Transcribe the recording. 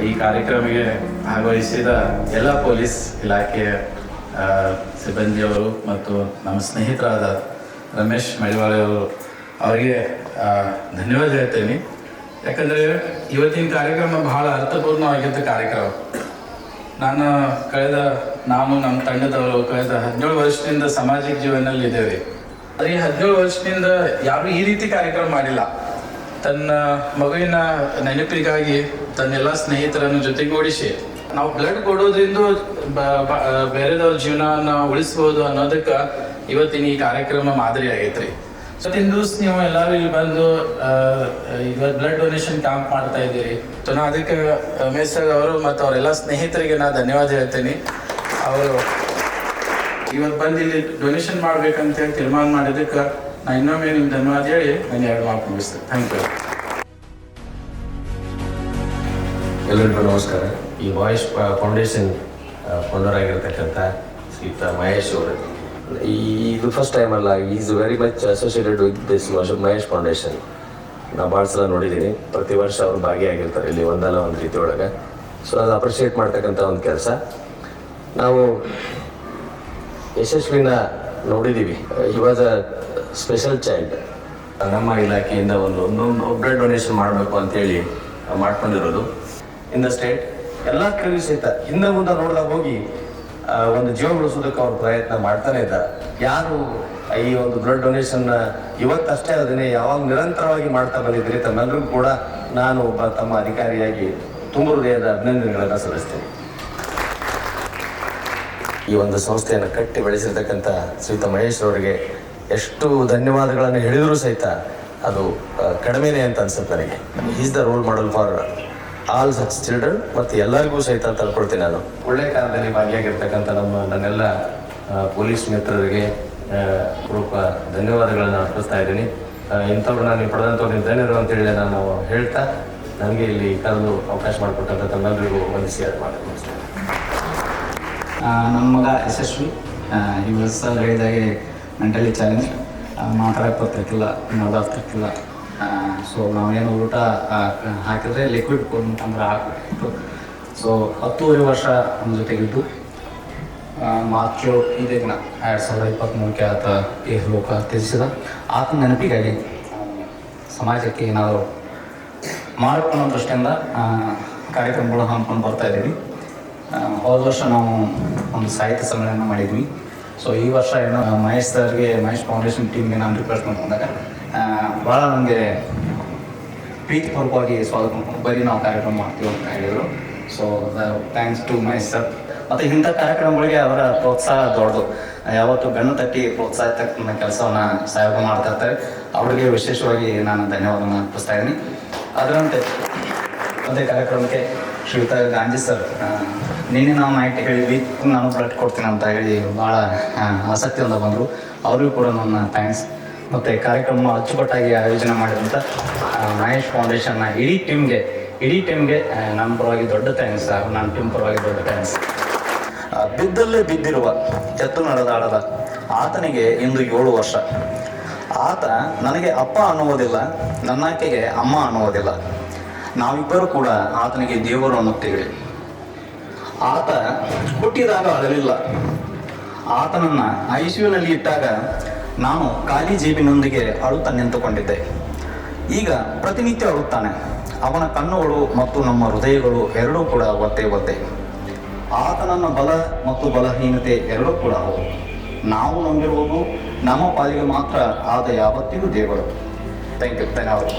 ಈ ಕಾರ್ಯಕ್ರಮಕ್ಕೆ ಭಾಗವಹಿಸಿದ ಎಲ್ಲ ಪೊಲೀಸ್ ಇಲಾಖೆಯ ಸಿಬ್ಬಂದಿಯವರು ಮತ್ತು ನಮ್ಮ ಸ್ನೇಹಿತರಾದ ರಮೇಶ್ ಮಡಿವಾಳವರು ಅವರಿಗೆ ಧನ್ಯವಾದ ಹೇಳ್ತೇನೆ. ಯಾಕಂದರೆ ಇವತ್ತಿನ ಕಾರ್ಯಕ್ರಮ ಬಹಳ ಅರ್ಥಪೂರ್ಣವಾಗಿದ್ದ ಕಾರ್ಯಕ್ರಮ. ನಾನು ನಮ್ಮ ತಂಡದವರು ಕಳೆದ 17 ವರ್ಷದಿಂದ ಸಾಮಾಜಿಕ ಜೀವನದಲ್ಲಿ ಇದ್ದೇವೆ. ಆದರೆ ಈ 17 ವರ್ಷದಿಂದ ಯಾರೂ ಈ ರೀತಿ ಕಾರ್ಯಕ್ರಮ ಮಾಡಿಲ್ಲ. ತನ್ನ ಮಗುವಿನ ನೆನಪಿಗಾಗಿ ತನ್ನೆಲ್ಲ ಸ್ನೇಹಿತರನ್ನು ಜೊತೆಗೂಡಿಸಿ ನಾವು ಬ್ಲಡ್ ಕೊಡೋದ್ರಿಂದ ಬೇರೆದವ್ರ ಜೀವನ ಉಳಿಸ್ಬೋದು ಅನ್ನೋದಕ್ಕೆ ಇವತ್ತಿನ ಈ ಕಾರ್ಯಕ್ರಮ ಮಾದರಿ ಆಗೈತ್ರಿ. ಇವತ್ತಿನ ದಿವಸ ನೀವು ಎಲ್ಲರೂ ಇಲ್ಲಿ ಬಂದು ಇವತ್ತು ಬ್ಲಡ್ ಡೊನೇಷನ್ ಕ್ಯಾಂಪ್ ಮಾಡ್ತಾ ಇದ್ದೀರಿ. ಸೊ ನಾ ಅದಕ್ಕೆ ರಮೇಶ್ ಸರ್ ಅವರು ಮತ್ತು ಅವರೆಲ್ಲ ಸ್ನೇಹಿತರಿಗೆ ನಾನು ಧನ್ಯವಾದ ಹೇಳ್ತೀನಿ. ಅವರು ಇವತ್ತು ಬಂದು ಇಲ್ಲಿ ಡೊನೇಷನ್ ಮಾಡ್ಬೇಕಂತ ಹೇಳಿ ತೀರ್ಮಾನ ಮಾಡಿದ್ದಕ್ಕೆ ನಾನು ಇನ್ನೊಮ್ಮೆ ನಿಮ್ಗೆ ಧನ್ಯವಾದ ಹೇಳಿ ನಾನು 2 ಮಾತು ಮುಗಿಸ್ತೇನೆ. Thank you. ಎಲ್ಲರಿಗೂ ನಮಸ್ಕಾರ. ಈ ವಾಯ್ಸ್ ಫೌಂಡೇಶನ್ ಫೌಂಡರ್ ಆಗಿರ್ತಕ್ಕಂಥ ಶ್ರೀಯುತ ಮಹೇಶ್ ಅವರು, ಇದು ಫಸ್ಟ್ ಟೈಮ್ ಅಲ್ಲ, is very much associated with this Mahesh foundation. ನಾನು ಭಾಳ ಸಲ ನೋಡಿದ್ದೀನಿ. ಪ್ರತಿ ವರ್ಷ ಅವರು ಭಾಗಿಯಾಗಿರ್ತಾರೆ ಇಲ್ಲಿ ಒಂದಲ್ಲ ಒಂದು ರೀತಿ ಒಳಗೆ. ಸೊ ಅದು ಅಪ್ರಿಷಿಯೇಟ್ ಮಾಡ್ತಕ್ಕಂಥ ಒಂದು ಕೆಲಸ. ನಾವು ಯಶಸ್ವಿನ ನೋಡಿದ್ದೀವಿ. He was a special child. ನಮ್ಮ ಇಲಾಖೆಯಿಂದ ಒಂದೊಂದು ಬ್ಲಡ್ ಡೊನೇಷನ್ ಮಾಡಬೇಕು ಅಂತೇಳಿ ಮಾಡ್ಕೊಂಡಿರೋದು ಇನ್ ದ ಸ್ಟೇಟ್. ಎಲ್ಲ ಕಡೆ ಸಹಿತ ಹಿಂದೆ ಮುಂದೆ ನೋಡ್ದಾಗ ಹೋಗಿ ಒಂದು ಜೀವ ಉಳಿಸೋದಕ್ಕೆ ಅವ್ರು ಪ್ರಯತ್ನ ಮಾಡ್ತಾನೆ ಇದ್ದಾರೆ. ಯಾರು ಈ ಒಂದು ಬ್ಲಡ್ ಡೊನೇಷನ್ ಇವತ್ತಷ್ಟೇ ಅದನ್ನೇ ಯಾವಾಗ ನಿರಂತರವಾಗಿ ಮಾಡ್ತಾ ಬಂದಿದ್ರಿ, ತಮ್ಮೆಲ್ಲರಿಗೂ ಕೂಡ ನಾನು ತಮ್ಮ ಅಧಿಕಾರಿಯಾಗಿ ತುಂಬ ಹೃದಯದ ಅಭಿನಂದನೆಗಳನ್ನು ಸಲ್ಲಿಸ್ತೇನೆ. ಈ ಒಂದು ಸಂಸ್ಥೆಯನ್ನು ಕಟ್ಟಿ ಬೆಳೆಸಿರ್ತಕ್ಕಂಥ ಶ್ರೀಯುತ ಮಹೇಶ್ ಅವರಿಗೆ ಎಷ್ಟು ಧನ್ಯವಾದಗಳನ್ನು ಹೇಳಿದರೂ ಸಹಿತ ಅದು ಕಡಿಮೆನೇ ಅಂತ ಅನ್ಸುತ್ತೆ ನನಗೆ. Is the role model for all such children ಮತ್ತು ಎಲ್ಲರಿಗೂ ಸಹಿತ ಅಂತ ಅನ್ಕೊಳ್ತೀನಿ ನಾನು. ಒಳ್ಳೆಯ ಕಾಲದಲ್ಲಿ ಭಾಗಿಯಾಗಿರ್ತಕ್ಕಂಥ ನನ್ನೆಲ್ಲ ಪೊಲೀಸ್ ಮಿತ್ರರಿಗೆ ರೂಪ ಧನ್ಯವಾದಗಳನ್ನು ಅರ್ಪಿಸ್ತಾ ಇದ್ದೀನಿ. ಇಂಥವ್ರು ನಾನು ಪಡೆದಂಥವ್ರು ಧನ್ಯರು ಅಂತೇಳಿ ನಾನು ಹೇಳ್ತಾ ನನಗೆ ಇಲ್ಲಿ ಕರೆದು ಅವಕಾಶ ಮಾಡಿಕೊಟ್ಟಂಥ ತಮ್ಮೆಲ್ಲರಿಗೂ ವಂದಿಸಿ ಅದು ಮಾಡಿ. ನಮ್ಮ ಮಗ ಯಶಸ್ವಿ ಇವತ್ತು ಸರ್ ಹೇಳಿದಾಗೆ ಮೆಂಟಲಿ ಚಾಲೆಂಜ್, ಮಾತಾಡಕ್ಕೆ ಬರ್ತಿರ್ತಿಲ್ಲ, ನೋಡೋಗ್ತಿರ್ತಿಲ್ಲ. ಸೊ ನಾವೇನು ಊಟ ಹಾಕಿದ್ರೆ ಲಿಕ್ವಿಡ್ ಅಂತಂದ್ರೆ ಹಾಕ್ಬಿಟ್ಟು ಸೊ 10 ವರ್ಷ ನಮ್ಮ ಜೊತೆಗಿದ್ದು ಮಾರ್ಚು ಇದೇ ದಿನ 2023 ಆತ ಈ ಲೋಕ ತ್ಯಜಿಸಿದ. ಆತನ ನೆನಪಿಗಾಗಿ ಸಮಾಜಕ್ಕೆ ಏನಾದರೂ ಮಾಡಬೇಕು ದೃಷ್ಟಿಯಿಂದ ಕಾರ್ಯಕ್ರಮಗಳು ಹಮ್ಮಿಕೊಂಡು ಬರ್ತಾಯಿದ್ದೀವಿ. ಹೋದ ವರ್ಷ ನಾವು ಒಂದು ಸಾಹಿತ್ಯ ಸಮ್ಮೇಳನ ಮಾಡಿದ್ವಿ. ಸೊ ಈ ವರ್ಷ ಏನು ಮಹೇಶ್ ಸರ್ಗೆ, ಮಹೇಶ್ ಫೌಂಡೇಶನ್ ಟೀಮ್ಗೆ ನಾನು ರಿಕ್ವೆಸ್ಟ್ ಮಾಡ್ಕೊಂಡಾಗ ಭಾಳ ನನಗೆ ಪ್ರೀತಿಪೂರ್ವಕವಾಗಿ ಸ್ವಾಗತ ಬರೀ ನಾವು ಕಾರ್ಯಕ್ರಮ ಮಾಡ್ತೀವಿ ಅಂತ ಹೇಳಿದರು. So thanks to Mahesh sir. ಮತ್ತು ಇಂಥ ಕಾರ್ಯಕ್ರಮಗಳಿಗೆ ಅವರ ಪ್ರೋತ್ಸಾಹ ದೊಡ್ಡದು. ಯಾವತ್ತು ಬೆನ್ನು ತಟ್ಟಿ ಪ್ರೋತ್ಸಾಹ ತಕ್ಕಂಥ ಕೆಲಸವನ್ನು ಸಹಯೋಗ ಮಾಡ್ತಾ ಇರ್ತಾರೆ. ಅವರಿಗೆ ವಿಶೇಷವಾಗಿ ನಾನು ಧನ್ಯವಾದವನ್ನು ಅರ್ಪಿಸ್ತಾ ಇದ್ದೀನಿ. ಅದರಂತೆ ಅದೇ ಕಾರ್ಯಕ್ರಮಕ್ಕೆ ಶ್ರೀಯುತ ಗಾಂಧಿ ಸರ್ ನಿನ್ನೆ ನಾವು ನೈಟ್ ಹೇಳಿದ್ವಿ ನಾನು ಬ್ಲಡ್ ಕೊಡ್ತೀನಿ ಅಂತ ಹೇಳಿ ಭಾಳ ಆಸಕ್ತಿಯಿಂದ ಬಂದರು. ಅವರಿಗೂ ಕೂಡ ನನ್ನ ಥ್ಯಾಂಕ್ಸ್. ಮತ್ತು ಕಾರ್ಯಕ್ರಮ ಅಚ್ಚುಕಟ್ಟಾಗಿ ಆಯೋಜನೆ ಮಾಡಿದಂಥ ಮಹೇಶ್ ಫೌಂಡೇಶನ್ನ ಇಡೀ ಟೀಮ್ಗೆ ನನ್ನ ಪರವಾಗಿ ದೊಡ್ಡ ಥ್ಯಾಂಕ್ಸ್, ನನ್ನ ಟೀಮ್ ಪರವಾಗಿ ದೊಡ್ಡ ಥ್ಯಾಂಕ್ಸ್. ಬಿದ್ದಲ್ಲೇ ಬಿದ್ದಿರುವ ಎತ್ತು ನಡೆದಾಡದ ಆತನಿಗೆ ಇಂದು 7 ವರ್ಷ. ಆತ ನನಗೆ ಅಪ್ಪ ಅನ್ನುವುದಿಲ್ಲ, ನನ್ನಾಕೆಗೆ ಅಮ್ಮ ಅನ್ನುವುದಿಲ್ಲ. ನಾವಿಬ್ಬರು ಕೂಡ ಆತನಿಗೆ ದೇವರು ಅನ್ನುತ್ತೇವೆ. ಆತ ಹುಟ್ಟಿದಾಗ ಅಳಲಿಲ್ಲ. ಆತನನ್ನು ಐಸಿಯುನಲ್ಲಿ ಇಟ್ಟಾಗ ನಾನು ಖಾಲಿ ಜೇಬಿನೊಂದಿಗೆ ಅಳುತ್ತಾ ನಿಂತುಕೊಂಡಿದ್ದೆ. ಈಗ ಪ್ರತಿನಿತ್ಯ ಅಳುತ್ತಾನೆ. ಅವನ ಕಣ್ಣುಗಳು ಮತ್ತು ನಮ್ಮ ಹೃದಯಗಳು ಎರಡೂ ಕೂಡ ಒತ್ತೆ. ಆತನನ್ನ ಬಲ ಮತ್ತು ಬಲಹೀನತೆ ಎರಡೂ ಕೂಡ ಹೌದು. ನಾವು ನಂಬಿರುವುದು ನಮ್ಮ ಪಾಲಿಗೆ ಮಾತ್ರ ಆದ ಯಾವತ್ತಿಗೂ ದೇವರು. Thank you. ಧನ್ಯವಾದ.